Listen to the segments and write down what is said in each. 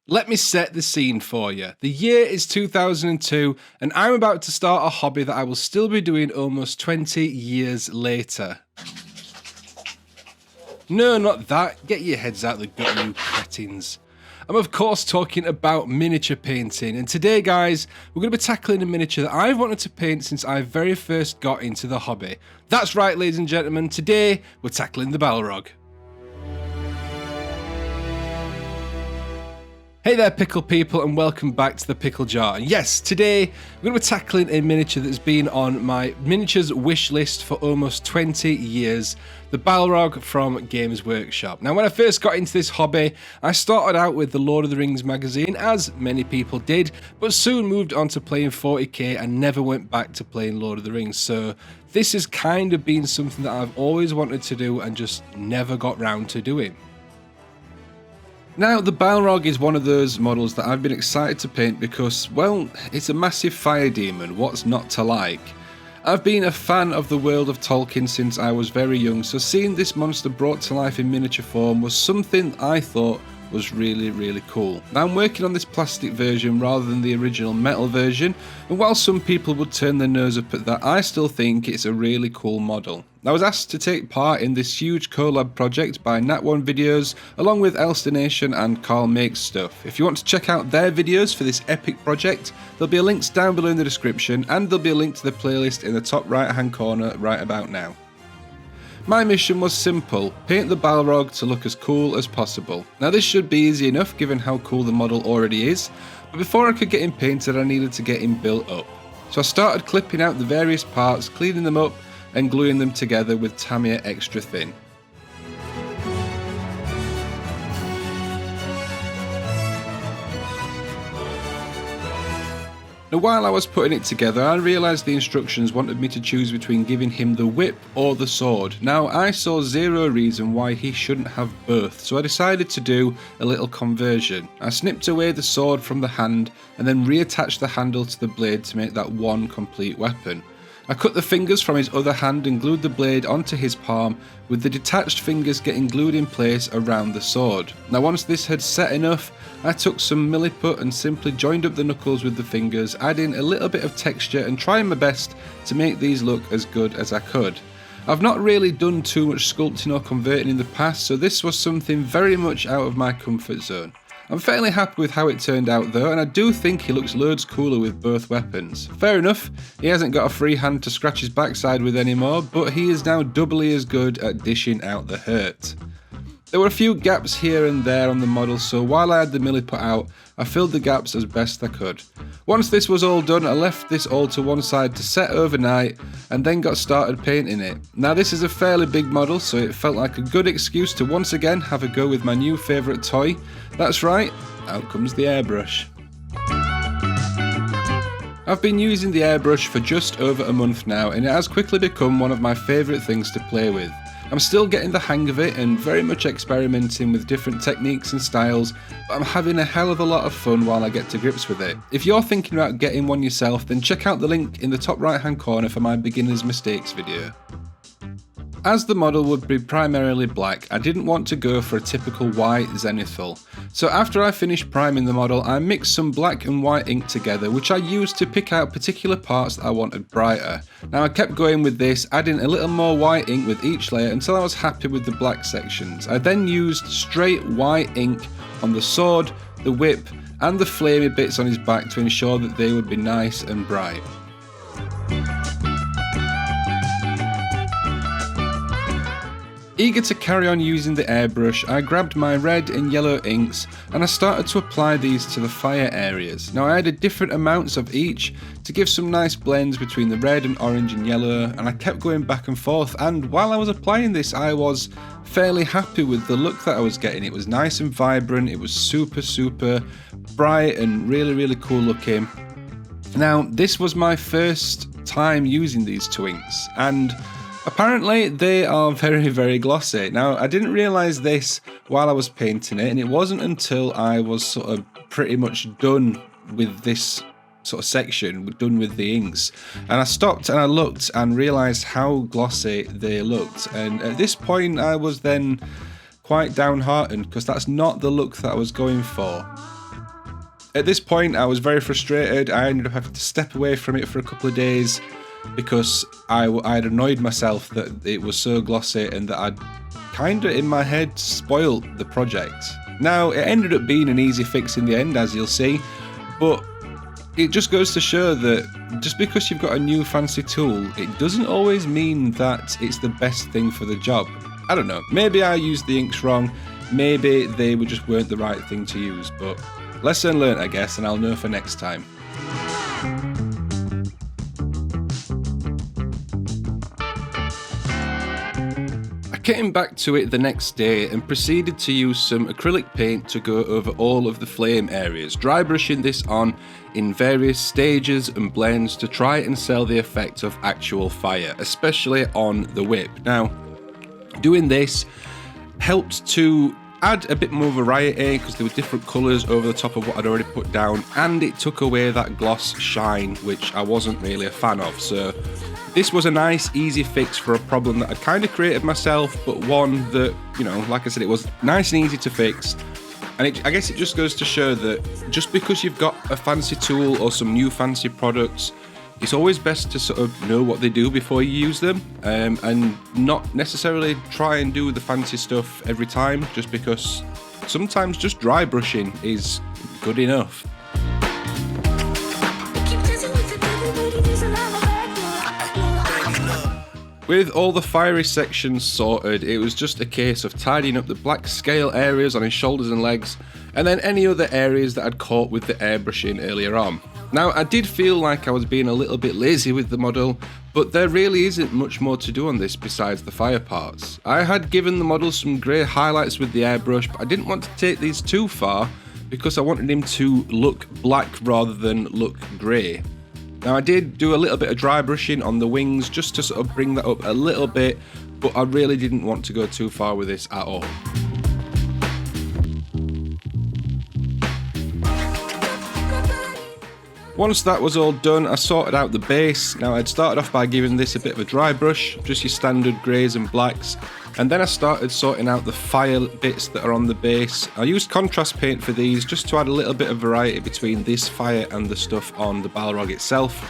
Let me set the scene for you. The year is 2002 and I'm about to start a hobby that I will still be doing almost 20 years later. No, not that. Get your heads out the gut, you cretins. I'm of course talking about miniature painting, and today guys, we're going to be tackling a miniature that I've wanted to paint since I very first got into the hobby. That's right, ladies and gentlemen, today we're tackling the Balrog. Hey there Pickle people, and welcome back to the Pickle Jar. And yes, today we're going to be tackling a miniature that's been on my miniatures wish list for almost 20 years, the Balrog from Games Workshop. Now when I first got into this hobby, I started out with the Lord of the Rings magazine, as many people did, but soon moved on to playing 40k and never went back to playing Lord of the Rings. So this has kind of been something that I've always wanted to do and just never got round to doing. Now, the Balrog is one of those models that I've been excited to paint because, well, it's a massive fire demon, what's not to like? I've been a fan of the world of Tolkien since I was very young, so seeing this monster brought to life in miniature form was something I thought was really cool. Now I'm working on this plastic version rather than the original metal version, and while some people would turn their nose up at that, I still think it's a really cool model. I was asked to take part in this huge collab project by Nat1 Videos along with Elster Nation and Carl Makes Stuff. If you want to check out their videos for this epic project, there'll be links down below in the description, and there'll be a link to the playlist in the top right hand corner right about now. My mission was simple, paint the Balrog to look as cool as possible. Now this should be easy enough given how cool the model already is, but before I could get him painted I needed to get him built up. So I started clipping out the various parts, cleaning them up and gluing them together with Tamiya Extra Thin. Now while I was putting it together, I realised the instructions wanted me to choose between giving him the whip or the sword. Now I saw zero reason why he shouldn't have both, so I decided to do a little conversion. I snipped away the sword from the hand and then reattached the handle to the blade to make that one complete weapon. I cut the fingers from his other hand and glued the blade onto his palm, with the detached fingers getting glued in place around the sword. Now once this had set enough, I took some milliput and simply joined up the knuckles with the fingers, adding a little bit of texture and trying my best to make these look as good as I could. I've not really done too much sculpting or converting in the past, so this was something very much out of my comfort zone. I'm fairly happy with how it turned out though, and I do think he looks loads cooler with both weapons. Fair enough, he hasn't got a free hand to scratch his backside with anymore, but he is now doubly as good at dishing out the hurt. There were a few gaps here and there on the model, so while I had the milliput out, I filled the gaps as best I could. Once this was all done, I left this all to one side to set overnight and then got started painting it. Now this is a fairly big model, so it felt like a good excuse to once again have a go with my new favourite toy. That's right, out comes the airbrush. I've been using the airbrush for just over a month now, and it has quickly become one of my favourite things to play with. I'm still getting the hang of it and very much experimenting with different techniques and styles, but I'm having a hell of a lot of fun while I get to grips with it. If you're thinking about getting one yourself, then check out the link in the top right hand corner for my beginner's mistakes video. As the model would be primarily black, I didn't want to go for a typical white zenithal. So after I finished priming the model, I mixed some black and white ink together, which I used to pick out particular parts that I wanted brighter. Now I kept going with this, adding a little more white ink with each layer until I was happy with the black sections. I then used straight white ink on the sword, the whip, and the flamey bits on his back to ensure that they would be nice and bright. Eager to carry on using the airbrush, I grabbed my red and yellow inks and I started to apply these to the fire areas. Now I added different amounts of each to give some nice blends between the red and orange and yellow, and I kept going back and forth, and while I was applying this I was fairly happy with the look that I was getting. It was nice and vibrant, it was super bright and really cool looking. Now this was my first time using these two inks, and apparently they are very glossy. Now I didn't realise this while I was painting it, and it wasn't until I was sort of pretty much done with this sort of section, done with the inks, and I stopped and I looked and realised how glossy they looked, and at this point I was then quite downhearted because that's not the look that I was going for. At this point, I was very frustrated. I ended up having to step away from it for a couple of days because I'd annoyed myself that it was so glossy and that I'd kind of, in my head, spoiled the project. Now, it ended up being an easy fix in the end, as you'll see, but it just goes to show that just because you've got a new fancy tool, it doesn't always mean that it's the best thing for the job. I don't know, maybe I used the inks wrong, maybe they just weren't the right thing to use, but lesson learnt, I guess, and I'll know for next time. Getting back to it the next day and proceeded to use some acrylic paint to go over all of the flame areas, dry brushing this on in various stages and blends to try and sell the effect of actual fire, especially on the whip. Now, doing this helped to add a bit more variety because there were different colours over the top of what I'd already put down, and it took away that gloss shine, which I wasn't really a fan of. So this was a nice, easy fix for a problem that I kind of created myself, but one that, you know, like I said, it was nice and easy to fix. And I guess it just goes to show that just because you've got a fancy tool or some new fancy products, it's always best to sort of know what they do before you use them, and not necessarily try and do the fancy stuff every time, just because sometimes just dry brushing is good enough. With all the fiery sections sorted, it was just a case of tidying up the black scale areas on his shoulders and legs, and then any other areas that I'd caught with the airbrushing earlier on. Now, I did feel like I was being a little bit lazy with the model, but there really isn't much more to do on this besides the fire parts. I had given the model some grey highlights with the airbrush, but I didn't want to take these too far because I wanted him to look black rather than look grey. Now, I did do a little bit of dry brushing on the wings just to sort of bring that up a little bit, but I really didn't want to go too far with this at all. Once that was all done, I sorted out the base. Now, I'd started off by giving this a bit of a dry brush, just your standard greys and blacks, and then I started sorting out the fire bits that are on the base. I used contrast paint for these just to add a little bit of variety between this fire and the stuff on the Balrog itself.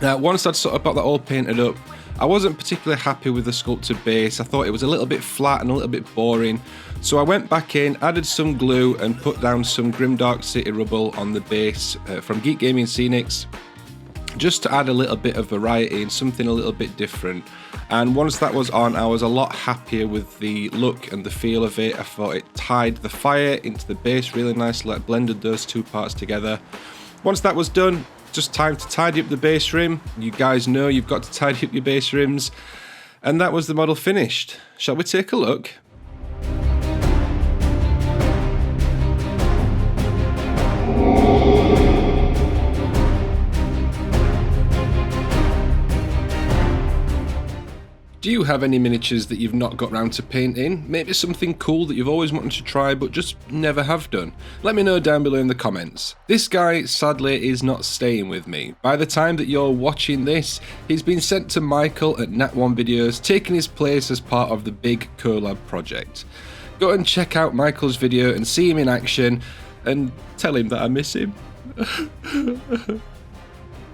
Now, once I'd sort of got that all painted up, I wasn't particularly happy with the sculpted base. I thought it was a little bit flat and a little bit boring. So I went back in, added some glue and put down some Grimdark City Rubble on the base from Geek Gaming Scenics, just to add a little bit of variety and something a little bit different. And once that was on, I was a lot happier with the look and the feel of it. I thought it tied the fire into the base really nicely, like blended those two parts together. Once that was done, just time to tidy up the base rim. You guys know you've got to tidy up your base rims. And that was the model finished. Shall we take a look? Do you have any miniatures that you've not got round to painting? Maybe something cool that you've always wanted to try but just never have done? Let me know down below in the comments. This guy, sadly, is not staying with me. By the time that you're watching this, he's been sent to Michael at Nat1 Videos, taking his place as part of the big collab project. Go and check out Michael's video and see him in action, and tell him that I miss him.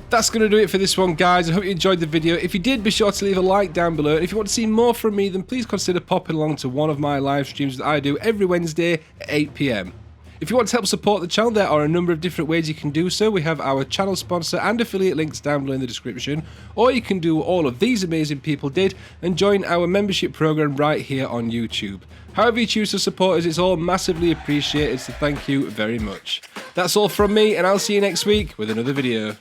That's going to do it for this one, guys. I hope you enjoyed the video. If you did, be sure to leave a like down below. And if you want to see more from me, then please consider popping along to one of my live streams that I do every Wednesday at 8 PM. If you want to help support the channel, there are a number of different ways you can do so. We have our channel sponsor and affiliate links down below in the description. Or you can do what all of these amazing people did and join our membership program right here on YouTube. However you choose to support us, it's all massively appreciated, so thank you very much. That's all from me, and I'll see you next week with another video.